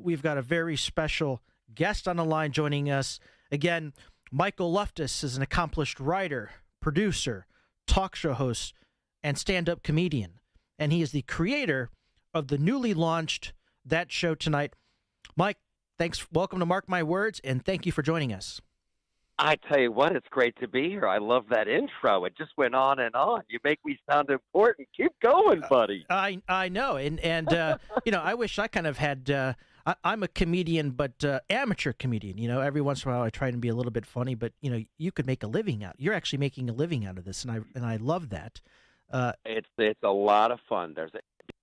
We've got a very special guest on the line joining us. Again, Michael Loftus is an accomplished writer, producer, talk show host, and stand-up comedian. And he is the creator of the newly launched That Show Tonight. Mike, thanks. Welcome to Mark My Words, and thank you for joining us. I tell you what, it's great to be here. I love that intro. It just went on and on. You make me sound important. Keep going, buddy. I know, and I wish I kind of had. I'm a comedian, but amateur comedian. Every once in a while I try to be a little bit funny, but you could make a living out. You're actually making a living out of this, and I love that. It's a lot of fun.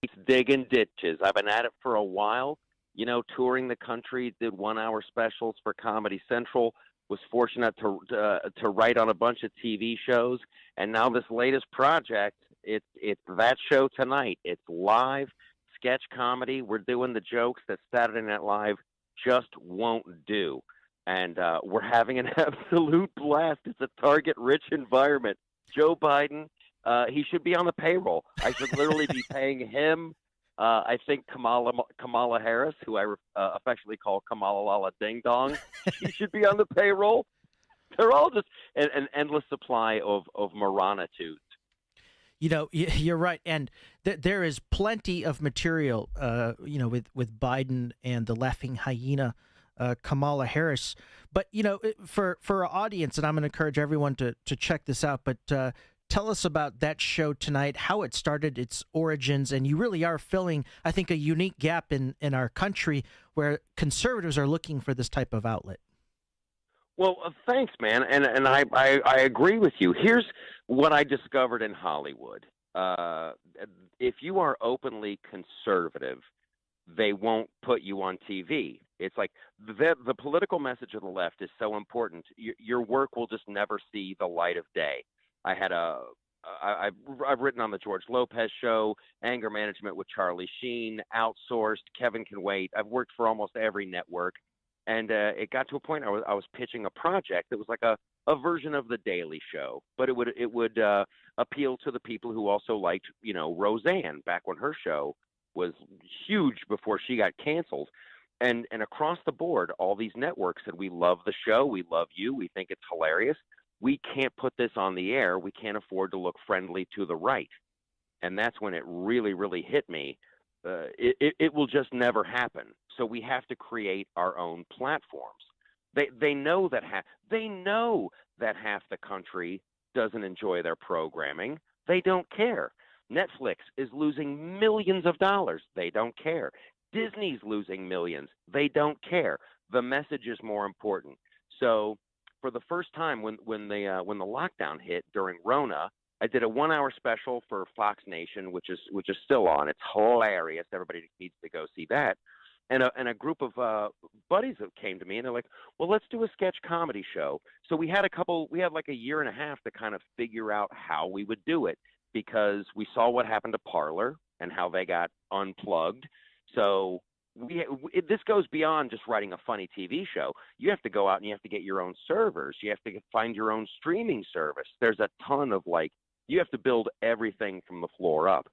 It's digging ditches. I've been at it for a while. Touring the country, did 1-hour specials for Comedy Central. Was fortunate to write on a bunch of TV shows, and now this latest project, it's That Show Tonight. It's live sketch comedy. We're doing the jokes that Saturday Night Live just won't do, and we're having an absolute blast. It's a target-rich environment. Joe Biden, he should be on the payroll. I should literally be paying him. I think Kamala Harris, who I affectionately call Kamala Lala Ding Dong, she should be on the payroll. They're all just an endless supply of moronitudes. You're right, and there is plenty of material, with Biden and the laughing hyena, Kamala Harris. But for our audience, and I'm going to encourage everyone to check this out. But tell us about That Show Tonight, how it started, its origins, and you really are filling, I think, a unique gap in our country where conservatives are looking for this type of outlet. Well, thanks, man, and I agree with you. Here's what I discovered in Hollywood. If you are openly conservative, they won't put you on TV. It's like the political message of the left is so important. Your work will just never see the light of day. I've written on the George Lopez show, Anger Management with Charlie Sheen, Outsourced, Kevin Can Wait. I've worked for almost every network, and it got to a point I was pitching a project that was like a version of The Daily Show, but it would appeal to the people who also liked Roseanne back when her show was huge before she got canceled. And across the board, all these networks said, we love the show, we love you, we think it's hilarious. We can't put this on the air. We can't afford to look friendly to the right. And that's when it really, really hit me. It will just never happen. So we have to create our own platforms. They know that half the country doesn't enjoy their programming. They don't care. Netflix is losing millions of dollars. They don't care. Disney's losing millions. They don't care. The message is more important. So for the first time, when the lockdown hit during Rona, I did a 1-hour special for Fox Nation, which is still on. It's hilarious. Everybody needs to go see that. And a group of buddies that came to me, and they're like, "Well, let's do a sketch comedy show." So we had like a year and a half to kind of figure out how we would do it, because we saw what happened to Parler and how they got unplugged. So this goes beyond just writing a funny TV show. You have to go out and you have to get your own servers. You have to find your own streaming service. There's a ton of you have to build everything from the floor up.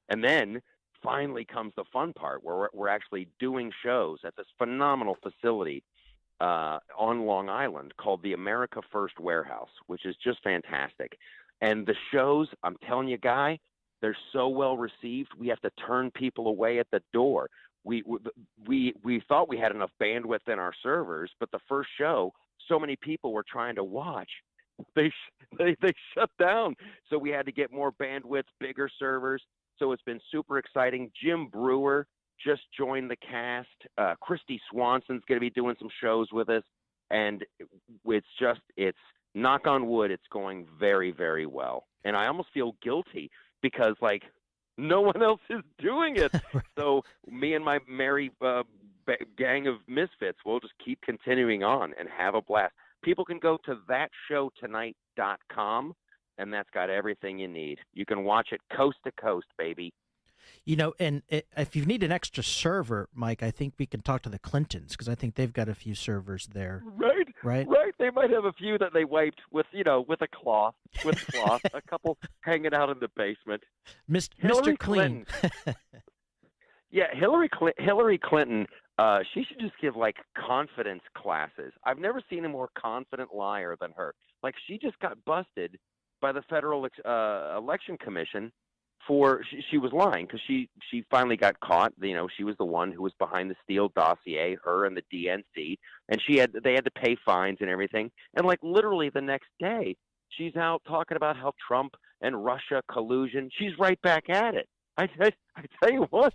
And then finally comes the fun part where we're actually doing shows at this phenomenal facility on Long Island called the America First Warehouse, which is just fantastic. And the shows, I'm telling you, Guy, they're so well received. We have to turn people away at the door. We thought we had enough bandwidth in our servers, but the first show, so many people were trying to watch, they shut down. So we had to get more bandwidth, bigger servers. So it's been super exciting. Jim Brewer just joined the cast. Christy Swanson's going to be doing some shows with us, and it's knock on wood, it's going very, very well. And I almost feel guilty because no one else is doing it. So me and my merry gang of misfits will just keep continuing on and have a blast. People can go to thatshowtonight.com, and that's got everything you need. You can watch it coast to coast, baby. And if you need an extra server, Mike, I think we can talk to the Clintons, because I think they've got a few servers there. Right. They might have a few that they wiped with a cloth, a couple hanging out in the basement. Mr. Clean. Yeah, Hillary Clinton She should just give like confidence classes. I've never seen a more confident liar than her. Like she just got busted by the Federal Election Commission for she was lying because she finally got caught. You know, she was the one who was behind the Steele dossier, her and the DNC, and they had to pay fines and everything. And like literally the next day, she's out talking about how Trump and Russia collusion. She's right back at it. I tell you what,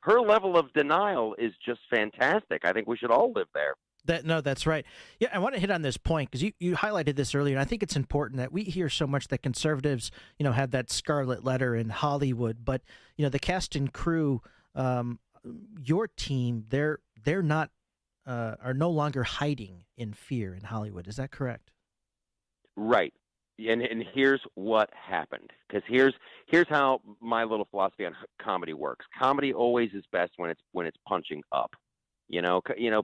her level of denial is just fantastic. I think we should all live there. That's right. Yeah, I want to hit on this point because you highlighted this earlier, and I think it's important that we hear so much that conservatives, have that scarlet letter in Hollywood, but the cast and crew, your team, they're not are no longer hiding in fear in Hollywood. Is that correct? Right. And here's what happened, because here's how my little philosophy on comedy works. Comedy always is best when it's punching up.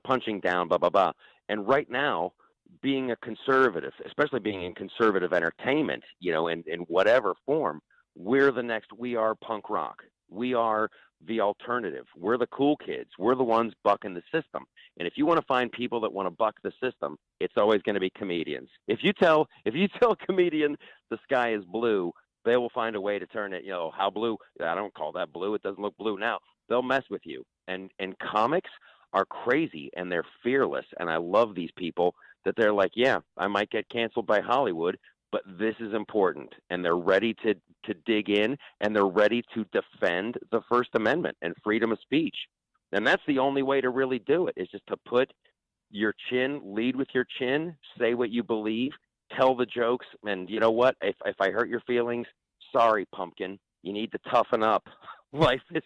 Punching down, blah, blah, blah. And right now, being a conservative, especially being in conservative entertainment, in whatever form, we are punk rock. We are the alternative. We're the cool kids. We're the ones bucking the system. And if you want to find people that want to buck the system, it's always going to be comedians. If you tell a comedian the sky is blue, they will find a way to turn it, how blue? I don't call that blue. It doesn't look blue now. They'll mess with you. And comics are crazy and they're fearless, and I love these people that they're like, yeah, I might get canceled by Hollywood, but this is important, and they're ready to dig in, and they're ready to defend the First Amendment and freedom of speech. And that's the only way to really do it, is just to put your chin, lead with your chin, say what you believe, tell the jokes, and you know what, if I hurt your feelings, sorry, pumpkin, you need to toughen up. Life is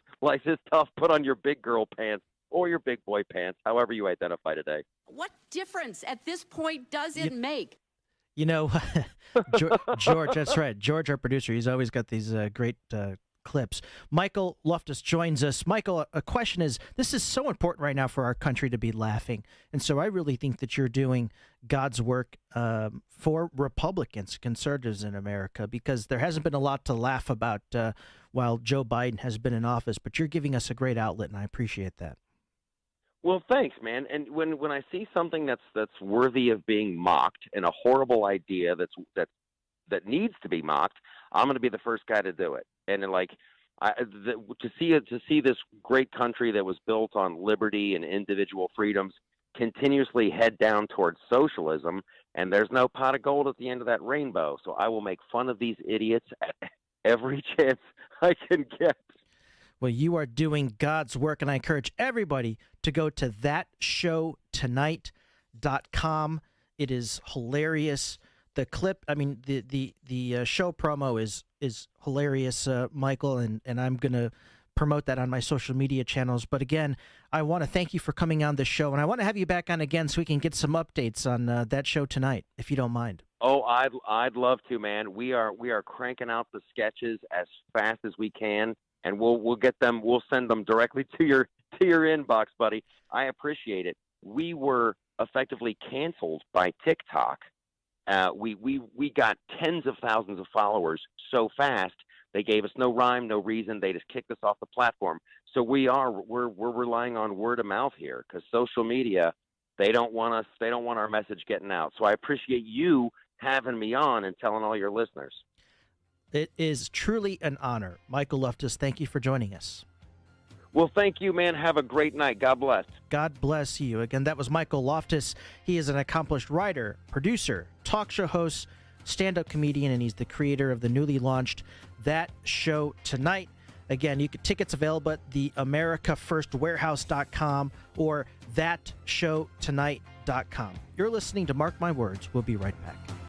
tough. Put on your big girl pants or your big boy pants, however you identify today. What difference at this point does it make? George, that's right. George, our producer, he's always got these great clips. Michael Loftus joins us. Michael, a question is, this is so important right now for our country to be laughing. And so I really think that you're doing God's work for Republicans, conservatives in America, because there hasn't been a lot to laugh about while Joe Biden has been in office, but you're giving us a great outlet, and I appreciate that. Well, thanks, man. And when I see something that's worthy of being mocked and a horrible idea that needs to be mocked, I'm going to be the first guy to do it. And to see this great country that was built on liberty and individual freedoms continuously head down towards socialism, and there's no pot of gold at the end of that rainbow. So I will make fun of these idiots at every chance I can get. Well, you are doing God's work, and I encourage everybody to go to thatshowtonight.com. It is hilarious. The clip, I mean, the show promo is hilarious, Michael, and I'm going to promote that on my social media channels. But again, I want to thank you for coming on the show, and I want to have you back on again so we can get some updates on That Show Tonight, if you don't mind. Oh, I'd love to, man. We are cranking out the sketches as fast as we can. And we'll get them. We'll send them directly to your inbox, buddy. I appreciate it. We were effectively canceled by TikTok. We got tens of thousands of followers so fast. They gave us no rhyme, no reason. They just kicked us off the platform. So we're relying on word of mouth here, because social media, they don't want our message getting out. So I appreciate you having me on and telling all your listeners. It is truly an honor. Michael Loftus, thank you for joining us. Well, thank you, man. Have a great night. God bless. God bless you. Again, that was Michael Loftus. He is an accomplished writer, producer, talk show host, stand-up comedian, and he's the creator of the newly launched That Show Tonight. Again, you get tickets available at the AmericaFirstWarehouse.com or ThatShowTonight.com. You're listening to Mark My Words. We'll be right back.